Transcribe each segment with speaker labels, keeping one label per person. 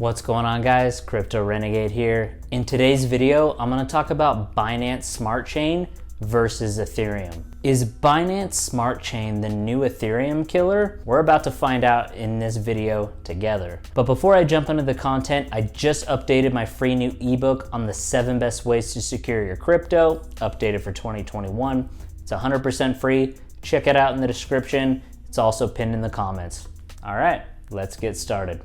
Speaker 1: What's going on, guys? Crypto Renegade here. In today's video, I'm going to talk about Binance Smart Chain versus Ethereum. Is Binance Smart Chain the new Ethereum killer? We're about to find out in this video together. But before I jump into the content, I just updated my free new ebook on the 7 best ways to secure your crypto, updated for 2021. It's 100% free. Check it out in the description. It's also pinned in the comments. All right, let's get started.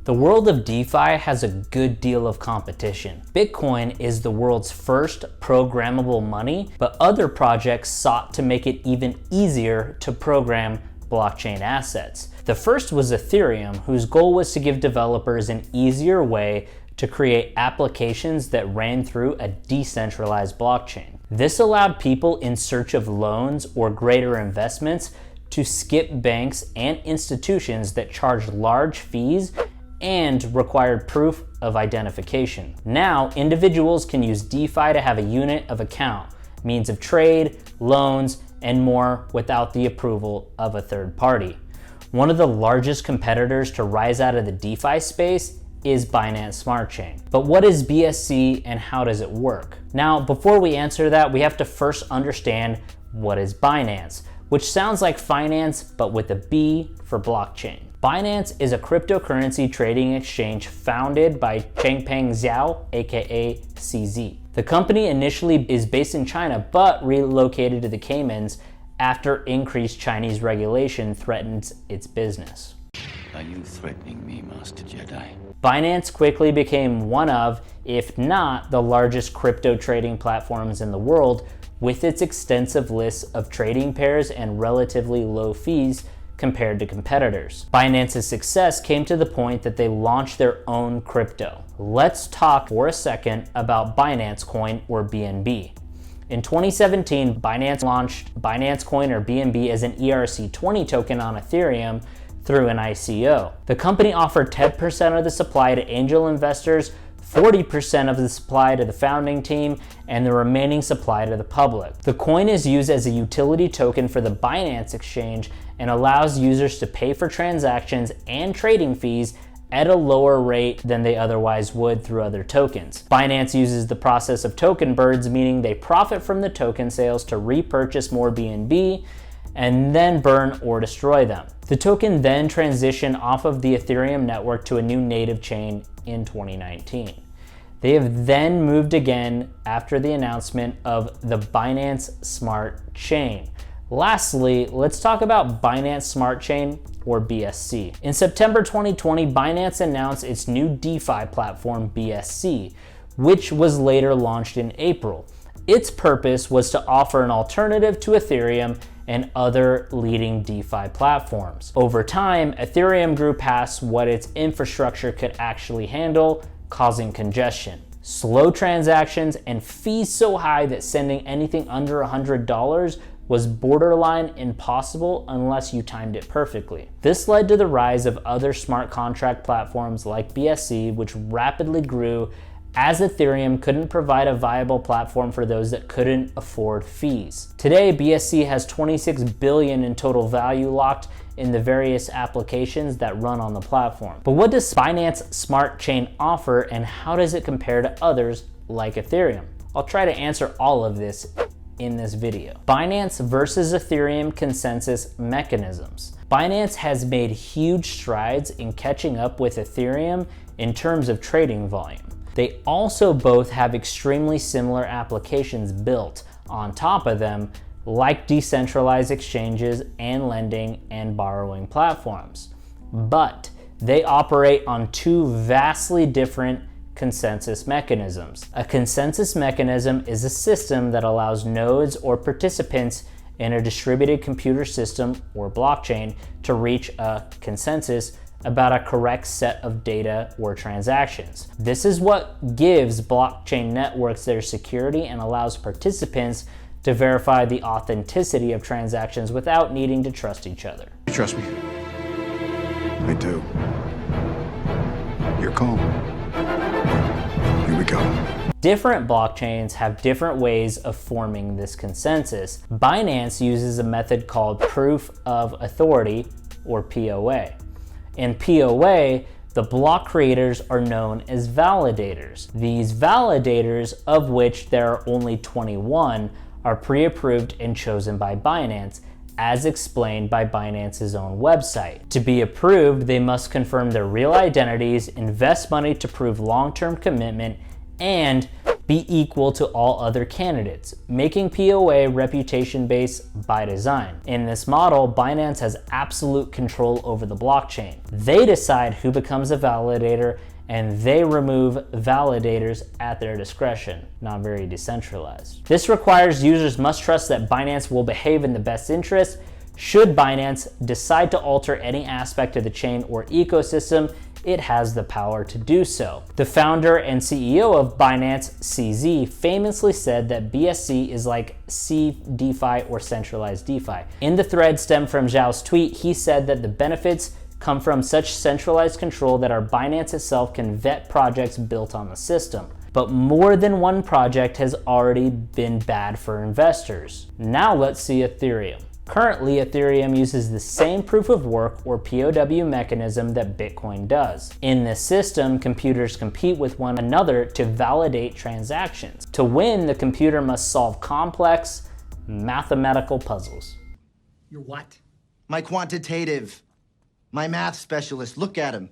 Speaker 1: The world of DeFi has a good deal of competition. Bitcoin is the world's first programmable money, but other projects sought to make it even easier to program blockchain assets. The first was Ethereum, whose goal was to give developers an easier way to create applications that ran through a decentralized blockchain. This allowed people in search of loans or greater investments to skip banks and institutions that charged large fees and required proof of identification. Now, individuals can use DeFi to have a unit of account, means of trade, loans, and more without the approval of a third party. One of the largest competitors to rise out of the DeFi space is Binance Smart Chain. But what is BSC and how does it work? Now, before we answer that, we have to first understand what is Binance, which sounds like finance, but with a B for blockchain. Binance is a cryptocurrency trading exchange founded by Changpeng Zhao, aka CZ. The company initially is based in China, but relocated to the Caymans after increased Chinese regulation threatens its business.
Speaker 2: Are you threatening me, Master Jedi?
Speaker 1: Binance quickly became one of, if not the largest crypto trading platforms in the world, with its extensive list of trading pairs and relatively low fees compared to competitors. Binance's success came to the point that they launched their own crypto. Let's talk for a second about Binance Coin, or BNB. In 2017, Binance launched Binance Coin, or BNB, as an ERC20 token on Ethereum through an ICO. The company offered 10% of the supply to angel investors, 40% of the supply to the founding team, and the remaining supply to the public. The coin is used as a utility token for the Binance exchange and allows users to pay for transactions and trading fees at a lower rate than they otherwise would through other tokens. Binance uses the process of token birds, meaning they profit from the token sales to repurchase more BNB and then burn or destroy them. The token then transitioned off of the Ethereum network to a new native chain in 2019. They have then moved again after the announcement of the Binance Smart Chain. Lastly, let's talk about Binance Smart Chain, or BSC. In September 2020, Binance announced its new DeFi platform, BSC, which was later launched in April. Its purpose was to offer an alternative to Ethereum and other leading DeFi platforms. Over time, Ethereum grew past what its infrastructure could actually handle, causing congestion, slow transactions, and fees so high that sending anything under $100 was borderline impossible unless you timed it perfectly. This led to the rise of other smart contract platforms like BSC, which rapidly grew as Ethereum couldn't provide a viable platform for those that couldn't afford fees. Today, BSC has $26 billion in total value locked in the various applications that run on the platform. But what does Binance Smart Chain offer, and how does it compare to others like Ethereum? I'll try to answer all of this in this video. Binance versus Ethereum consensus mechanisms. Binance has made huge strides in catching up with Ethereum in terms of trading volume. They also both have extremely similar applications built on top of them, like decentralized exchanges and lending and borrowing platforms. But they operate on two vastly different consensus mechanisms. A consensus mechanism is a system that allows nodes or participants in a distributed computer system or blockchain to reach a consensus about a correct set of data or transactions. This is what gives blockchain networks their security and allows participants to verify the authenticity of transactions without needing to trust each other.
Speaker 3: You trust me? I do. You're calm. Here we go.
Speaker 1: Different blockchains have different ways of forming this consensus. Binance uses a method called proof of authority, or POA. In POA, the block creators are known as validators. These validators, of which there are only 21, are pre-approved and chosen by Binance, as explained by Binance's own website. To be approved, they must confirm their real identities, invest money to prove long-term commitment, and be equal to all other candidates, making POA reputation-based by design. In this model, Binance has absolute control over the blockchain. They decide who becomes a validator, and they remove validators at their discretion. Not very decentralized. This requires users must trust that Binance will behave in the best interest. Should Binance decide to alter any aspect of the chain or ecosystem, it has the power to do so. The founder and CEO of Binance, CZ, famously said that BSC is like C DeFi or centralized DeFi. In the thread stemmed from Zhao's tweet, he said that the benefits come from such centralized control that our Binance itself can vet projects built on the system. But more than one project has already been bad for investors. Now let's see Ethereum. Currently, Ethereum uses the same proof of work or POW mechanism that Bitcoin does. In this system, computers compete with one another to validate transactions. To win, the computer must solve complex mathematical puzzles.
Speaker 4: Your what?
Speaker 5: My quantitative. My math specialist. Look at him.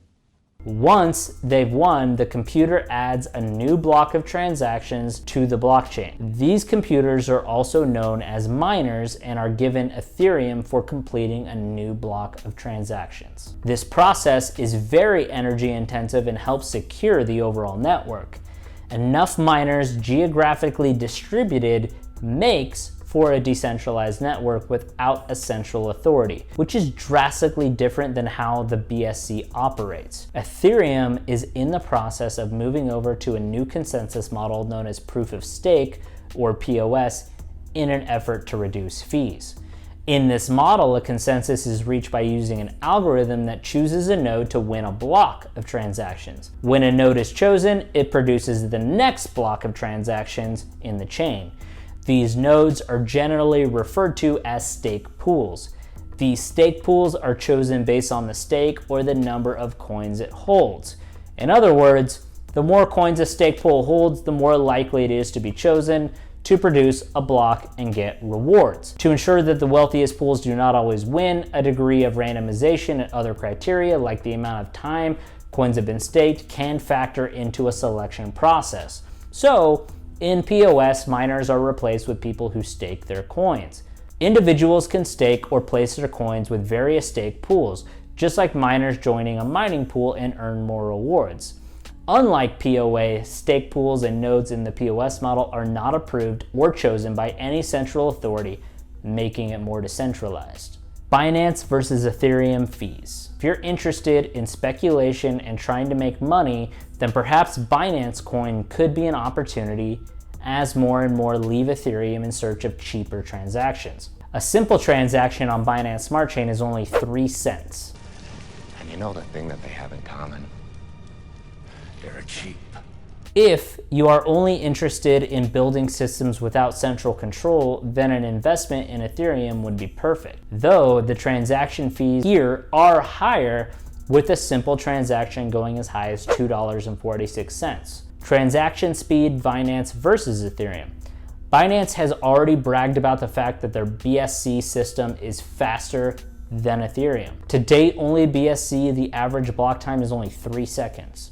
Speaker 1: Once they've won, the computer adds a new block of transactions to the blockchain. These computers are also known as miners and are given Ethereum for completing a new block of transactions. This process is very energy intensive and helps secure the overall network. Enough miners geographically distributed makes for a decentralized network without a central authority, which is drastically different than how the BSC operates. Ethereum is in the process of moving over to a new consensus model known as proof of stake, or POS, in an effort to reduce fees. In this model, a consensus is reached by using an algorithm that chooses a node to win a block of transactions. When a node is chosen, it produces the next block of transactions in the chain. These nodes are generally referred to as stake pools. These stake pools are chosen based on the stake or the number of coins it holds. In other words, the more coins a stake pool holds, the more likely it is to be chosen to produce a block and get rewards. To ensure that the wealthiest pools do not always win, a degree of randomization and other criteria, like the amount of time coins have been staked, can factor into a selection process. So, in POS, miners are replaced with people who stake their coins. Individuals can stake or place their coins with various stake pools, just like miners joining a mining pool and earn more rewards. Unlike POA, stake pools and nodes in the POS model are not approved or chosen by any central authority, making it more decentralized. Binance versus Ethereum fees. If you're interested in speculation and trying to make money, then perhaps Binance Coin could be an opportunity as more and more leave Ethereum in search of cheaper transactions. A simple transaction on Binance Smart Chain is only 3 cents.
Speaker 6: And you know the thing that they have in common? They're cheap.
Speaker 1: If you are only interested in building systems without central control, then an investment in Ethereum would be perfect. Though the transaction fees here are higher, with a simple transaction going as high as $2.46. Transaction speed, Binance versus Ethereum. Binance has already bragged about the fact that their BSC system is faster than Ethereum. To date, only BSC, the average block time is only 3 seconds.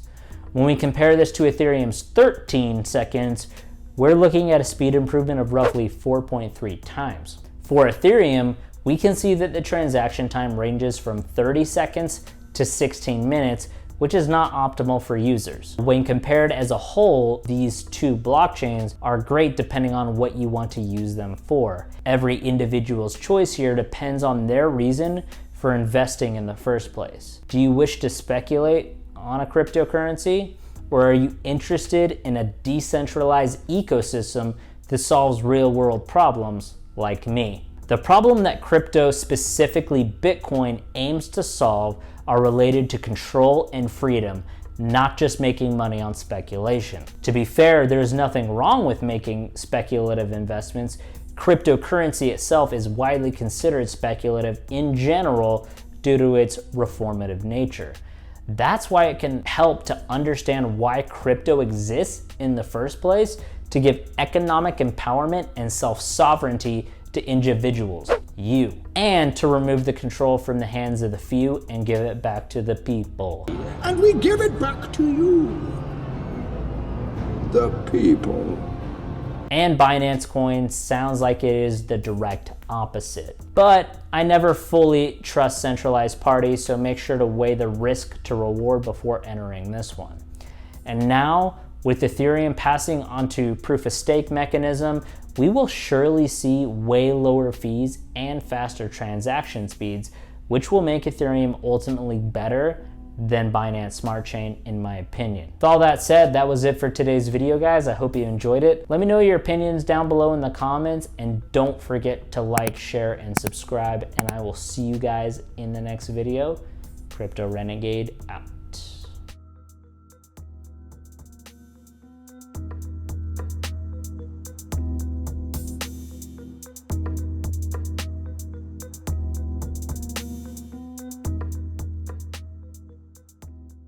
Speaker 1: When we compare this to Ethereum's 13 seconds, we're looking at a speed improvement of roughly 4.3 times. For Ethereum, we can see that the transaction time ranges from 30 seconds to 16 minutes, which is not optimal for users. When compared as a whole, these two blockchains are great depending on what you want to use them for. Every individual's choice here depends on their reason for investing in the first place. Do you wish to speculate on a cryptocurrency, or are you interested in a decentralized ecosystem that solves real-world problems like me? The problem that crypto, specifically Bitcoin, aims to solve are related to control and freedom, not just making money on speculation. To be fair, there's nothing wrong with making speculative investments. Cryptocurrency itself is widely considered speculative in general due to its reformative nature. That's why it can help to understand why crypto exists in the first place, to give economic empowerment and self-sovereignty to individuals, you, and to remove the control from the hands of the few and give it back to the people.
Speaker 4: And we give it back to you, the people.
Speaker 1: And Binance Coin sounds like it is the direct opposite. But I never fully trust centralized parties, so make sure to weigh the risk to reward before entering this one. And now, with Ethereum passing onto proof of stake mechanism, we will surely see way lower fees and faster transaction speeds, which will make Ethereum ultimately better than Binance Smart Chain, in my opinion. With all that said, that was it for today's video, guys. I hope you enjoyed it. Let me know your opinions down below in the comments, and don't forget to like, share, and subscribe, and I will see you guys in the next video. Crypto Renegade out.